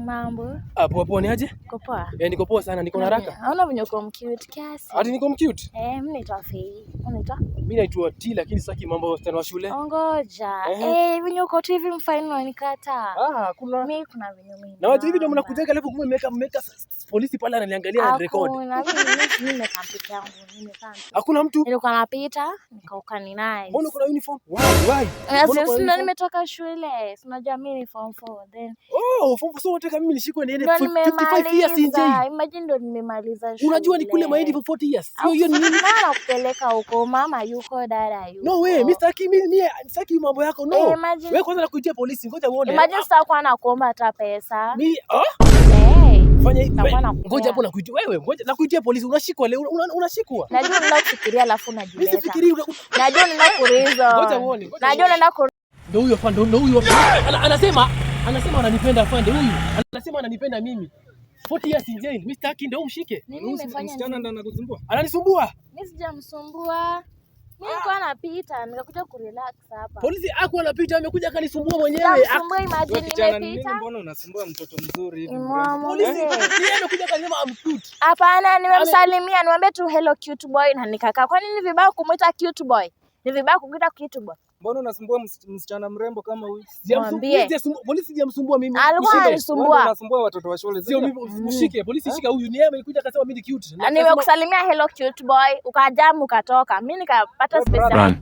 Mambo. Poa ni aje? Uko poa? Niko poa sana, niko na haraka. Hauna venye uko mcute kiasi. Ati niko mcute? Mimi naitwa Fei. Unaitwa? Mimi naitwa T lakini sitaki mambo wasichana wa shule. Ngoja. Venye uko tu hivi mfano unanikata. Kuna mimi kuna venye mimi. Na watu hivi ndio mnakujaga alafu mmeweka polisi pale ananiangalia na record. Kuna mimi nimekampita yangu, nimekampa. Hakuna mtu? Nilikuwa napita, nikaukani naye. Mbona kuna uniform? Why? Sasa nimetoka shule. Unajua mimi ni form 4 then. Form 4 so unataka mimi nishikwe niende 55 years in jail. Imagine ndo nimemaliza shule. Unajua ni kule mahindi for 40 years. Hiyo ni nini? Nani kupeleka huko? Mama yuko, dada yuko. No way, mimi sitaki mambo yako. No. Wewe kwanza nakuitia polisi, ngoja uone. Imagine sitakuwa nakuomba hata pesa. Mimi fanya hivi. Ngoja hapo nakuitia wewe. Ngoja nakuitia polisi. Unashikwa leo. Unashikwa. Najua unafikiria alafu unajileta. Mimi sifikiri. Najua unaenda kurizo. Ngoja uone. Najua unaenda kurizo. Ndio huyo afande, ndio huyo. Anasema ananipenda afande huyu. Anasema ananipenda mimi. 40 years in jail. Mr. Aki ndio umshike. Msichana ndo anakusumbua. Ananisumbua. Mimi sijamsumbua. Mimi nilikuwa napita, nikakuja kurelax hapa. Polisi hakuwa anapita, amekuja akanisumbua mwenyewe. Sumbua, imagine nimepita. Mbona unasumbua mtoto mzuri hivi? Polisi yeye amekuja akasema I'm cute. Hapana, nimemsalimia, niwaambie tu hello cute boy na nikakaa. Kwa nini vibaya kumuita cute boy? Ni vibaya kukuita cute boy. Mbona unasumbua msichana mrembo kama huyu? Polisi sijamsumbua mimi. Alikuwa anisumbua. Unasumbua watoto wa shule. Sio mimi, mshike. Polisi shika huyu. Ni yeye amekuja akasema mimi ni cute. Nimekusalimia hello cute boy, ukajamu ukatoka. Mimi nikapata space.